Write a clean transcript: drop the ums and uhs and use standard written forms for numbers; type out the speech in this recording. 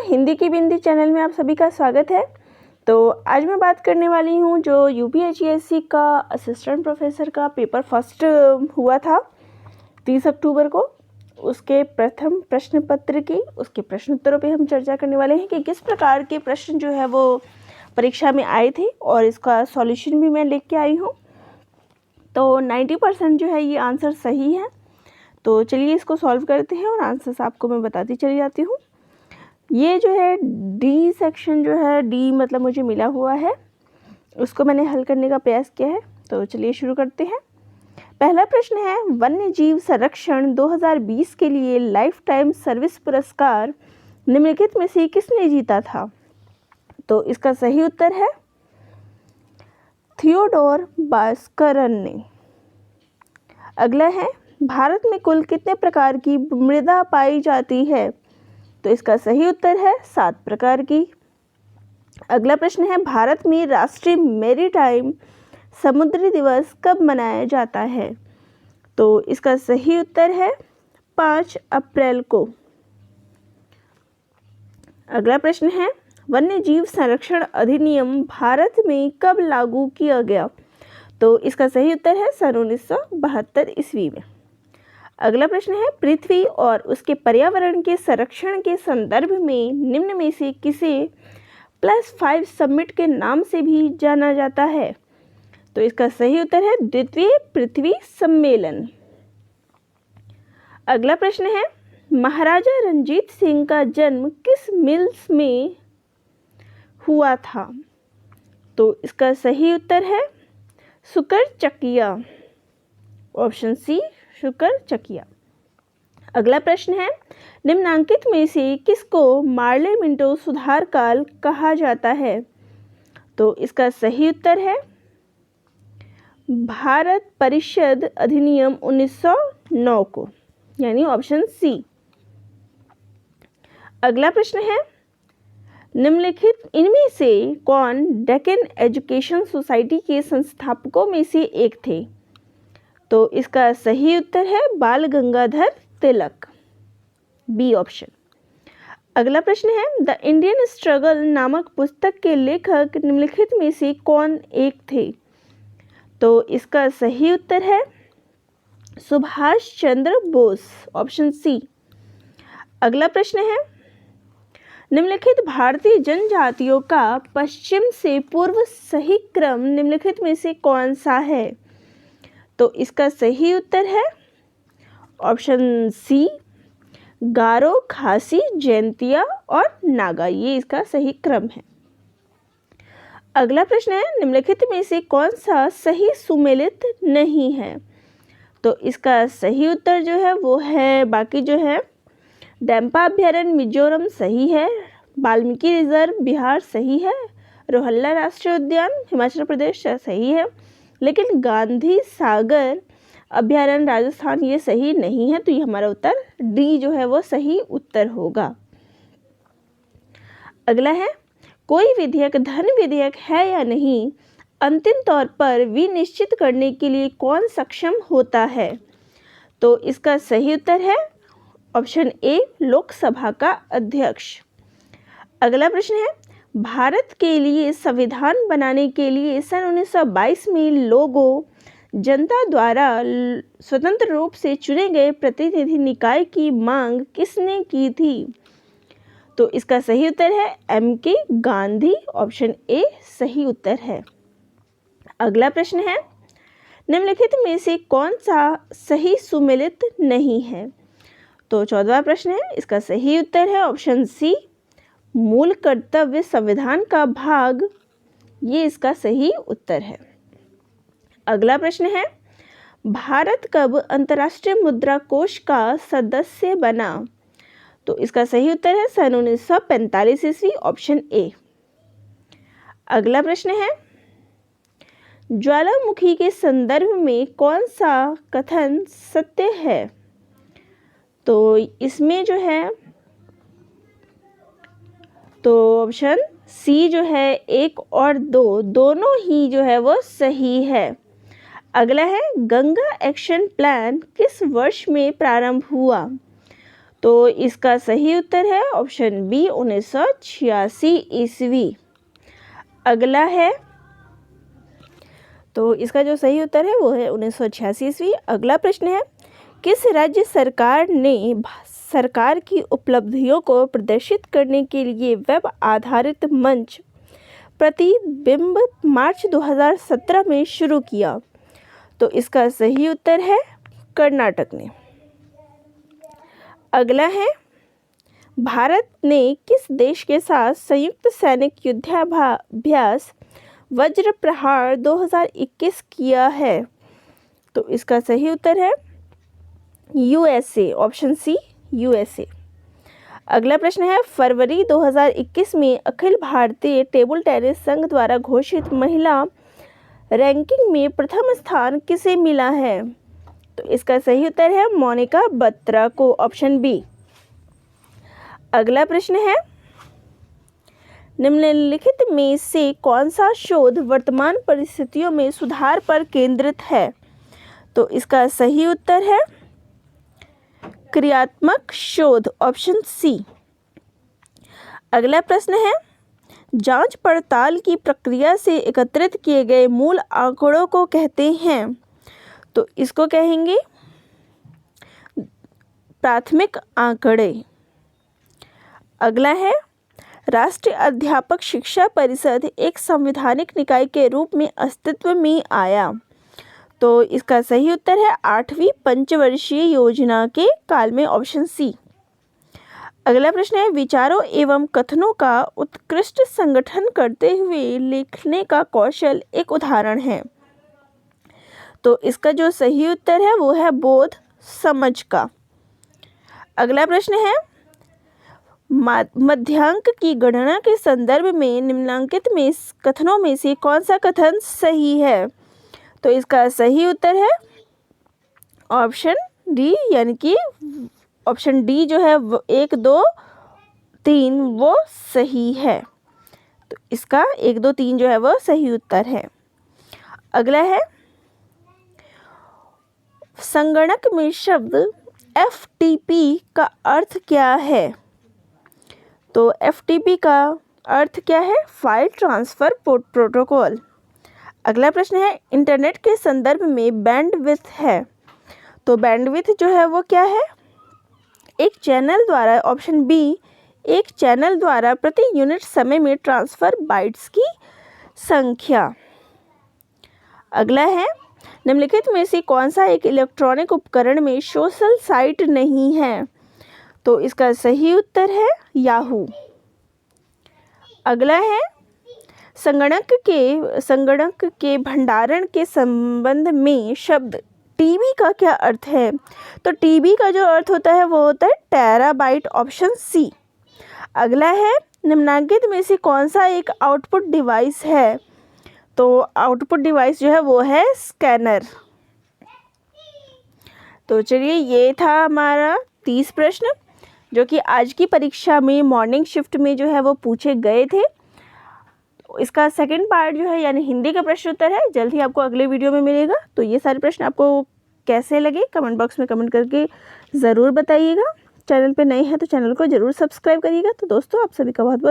हिंदी की बिंदी चैनल में आप सभी का स्वागत है। तो आज मैं बात करने वाली हूँ जो यूपीएससी का असिस्टेंट प्रोफेसर का पेपर फर्स्ट हुआ था 30 अक्टूबर को, उसके प्रथम प्रश्न पत्र की उसके प्रश्न उत्तरों पे हम चर्चा करने वाले हैं कि किस प्रकार के प्रश्न जो है वो परीक्षा में आए थे और इसका सॉल्यूशन भी मैं लेके आई हूँ। तो 90% जो है ये आंसर सही है। तो चलिए इसको सॉल्व करते हैं और आंसर्स आपको मैं बताती चली जाती हूँ। ये जो है डी सेक्शन जो है, डी मतलब मुझे मिला हुआ है, उसको मैंने हल करने का प्रयास किया है। तो चलिए शुरू करते हैं। पहला प्रश्न है, वन्य जीव संरक्षण 2020 के लिए लाइफ टाइम सर्विस पुरस्कार निम्नलिखित में से किसने जीता था? तो इसका सही उत्तर है थियोडोर भास्करन ने। अगला है, भारत में कुल कितने प्रकार की मृदा पाई जाती है? तो इसका सही उत्तर है 7 प्रकार की। अगला प्रश्न है, भारत में राष्ट्रीय मैरीटाइम समुद्री दिवस कब मनाया जाता है? तो इसका सही उत्तर है 5 अप्रैल को। अगला प्रश्न है, वन्य जीव संरक्षण अधिनियम भारत में कब लागू किया गया? तो इसका सही उत्तर है सन 1972 ईस्वी में। अगला प्रश्न है, पृथ्वी और उसके पर्यावरण के संरक्षण के संदर्भ में निम्न में से किसे +5 समिट के नाम से भी जाना जाता है? तो इसका सही उत्तर है द्वितीय पृथ्वी सम्मेलन। अगला प्रश्न है, महाराजा रणजीत सिंह का जन्म किस मिल्स में हुआ था? तो इसका सही उत्तर है सुकरचकिया, ऑप्शन सी शुकर-चकिया। अगला प्रश्न है, निम्नांकित में से किसको मार्ले मिंटो सुधार काल कहा जाता है? तो इसका सही उत्तर है भारत परिषद अधिनियम 1909 को, यानी ऑप्शन सी। अगला प्रश्न है, निम्नलिखित इनमें से कौन डेक्कन एजुकेशन सोसाइटी के संस्थापकों में से एक थे? तो इसका सही उत्तर है बाल गंगाधर तिलक, बी ऑप्शन। अगला प्रश्न है, द इंडियन स्ट्रगल नामक पुस्तक के लेखक निम्नलिखित में से कौन एक थे? तो इसका सही उत्तर है सुभाष चंद्र बोस, ऑप्शन सी। अगला प्रश्न है, निम्नलिखित भारतीय जनजातियों का पश्चिम से पूर्व सही क्रम निम्नलिखित में से कौन सा है? तो इसका सही उत्तर है ऑप्शन सी गारो, खासी, जैंतिया और नागा, ये इसका सही क्रम है। अगला प्रश्न है, निम्नलिखित में से कौन सा सही सुमेलित नहीं है? तो इसका सही उत्तर जो है वो है, बाकी जो है डैम्पा अभ्यारण्य मिजोरम सही है, वाल्मीकि रिजर्व बिहार सही है, रोहल्ला राष्ट्रीय उद्यान हिमाचल प्रदेश सही है, लेकिन गांधी सागर अभ्यारण्य राजस्थान ये सही नहीं है। तो ये हमारा उत्तर डी जो है वो सही उत्तर होगा। अगला है, कोई विधेयक धन विधेयक है या नहीं, अंतिम तौर पर विनिश्चित करने के लिए कौन सक्षम होता है? तो इसका सही उत्तर है ऑप्शन ए लोकसभा का अध्यक्ष। अगला प्रश्न है, भारत के लिए संविधान बनाने के लिए सन 1922 में लोगों जनता द्वारा स्वतंत्र रूप से चुने गए प्रतिनिधि निकाय की मांग किसने की थी? तो इसका सही उत्तर है M.K. गांधी, ऑप्शन ए सही उत्तर है। अगला प्रश्न है, निम्नलिखित में से कौन सा सही सुमेलित नहीं है? तो 14वां प्रश्न है, इसका सही उत्तर है ऑप्शन सी मूल कर्तव्य संविधान का भाग, ये इसका सही उत्तर है। अगला प्रश्न है, भारत कब अंतर्राष्ट्रीय मुद्रा कोष का सदस्य बना? तो इसका सही उत्तर है सन 1945 ईस्वी, ऑप्शन ए। अगला प्रश्न है, ज्वालामुखी के संदर्भ में कौन सा कथन सत्य है? तो इसमें जो है तो ऑप्शन सी जो है 1 और 2 दोनों ही जो है वो सही है। अगला है, गंगा एक्शन प्लान किस वर्ष में प्रारंभ हुआ? तो इसका सही उत्तर है ऑप्शन बी 1986 ईस्वी। अगला है, तो इसका जो सही उत्तर है वो है 1986 ईस्वी। अगला प्रश्न है, किस राज्य सरकार ने सरकार की उपलब्धियों को प्रदर्शित करने के लिए वेब आधारित मंच प्रतिबिंब मार्च 2017 में शुरू किया? तो इसका सही उत्तर है कर्नाटक ने। अगला है, भारत ने किस देश के साथ संयुक्त सैनिक युद्धाभ्यास वज्र प्रहार 2021 किया है? तो इसका सही उत्तर है यूएसए, ऑप्शन सी यूएसए। अगला प्रश्न है, फरवरी 2021 में अखिल भारतीय टेबल टेनिस संघ द्वारा घोषित महिला रैंकिंग में प्रथम स्थान किसे मिला है? तो इसका सही उत्तर है मोनिका बत्रा को, ऑप्शन बी। अगला प्रश्न है, निम्नलिखित में से कौन सा शोध वर्तमान परिस्थितियों में सुधार पर केंद्रित है? तो इसका सही उत्तर है क्रियात्मक शोध, ऑप्शन सी। अगला प्रश्न है, जांच पड़ताल की प्रक्रिया से एकत्रित किए गए मूल आंकड़ों को कहते हैं? तो इसको कहेंगे प्राथमिक आंकड़े। अगला है, राष्ट्रीय अध्यापक शिक्षा परिषद एक संवैधानिक निकाय के रूप में अस्तित्व में आया? तो इसका सही उत्तर है 8वीं पंचवर्षीय योजना के काल में, ऑप्शन सी। अगला प्रश्न है, विचारों एवं कथनों का उत्कृष्ट संगठन करते हुए लिखने का कौशल एक उदाहरण है? तो इसका जो सही उत्तर है वो है बोध समझ का। अगला प्रश्न है, मध्यांक की गणना के संदर्भ में निम्नलिखित में कथनों में से कौन सा कथन सही है? तो इसका सही उत्तर है ऑप्शन डी, यानी कि ऑप्शन डी जो है 1, 2, 3 वो सही है। तो इसका 1, 2, 3 जो है वो सही उत्तर है। अगला है, संगणक में शब्द FTP का अर्थ क्या है? तो FTP का अर्थ क्या है? File transfer protocol. अगला प्रश्न है, इंटरनेट के संदर्भ में बैंडविड्थ है? तो बैंडविड्थ जो है वो क्या है? एक चैनल द्वारा, ऑप्शन बी, एक चैनल द्वारा प्रति यूनिट समय में ट्रांसफर बाइट्स की संख्या। अगला है, निम्नलिखित में से कौन सा एक इलेक्ट्रॉनिक उपकरण में सोशल साइट नहीं है? तो इसका सही उत्तर है याहू। अगला है, संगणक के भंडारण के संबंध में शब्द टीबी का क्या अर्थ है? तो टीबी का जो अर्थ होता है वो होता है टेराबाइट, ऑप्शन सी। अगला है, निम्नलिखित में से कौन सा एक आउटपुट डिवाइस है? तो आउटपुट डिवाइस जो है वो है स्कैनर। तो चलिए, ये था हमारा 30 प्रश्न जो कि आज की परीक्षा में मॉर्निंग शिफ्ट में जो है वो पूछे गए थे। इसका सेकंड पार्ट जो है यानी हिंदी का प्रश्न उत्तर है, जल्द ही आपको अगले वीडियो में मिलेगा। तो ये सारे प्रश्न आपको कैसे लगे कमेंट बॉक्स में कमेंट करके ज़रूर बताइएगा। चैनल पे नए हैं तो चैनल को ज़रूर सब्सक्राइब करिएगा। तो दोस्तों, आप सभी का बहुत बहुत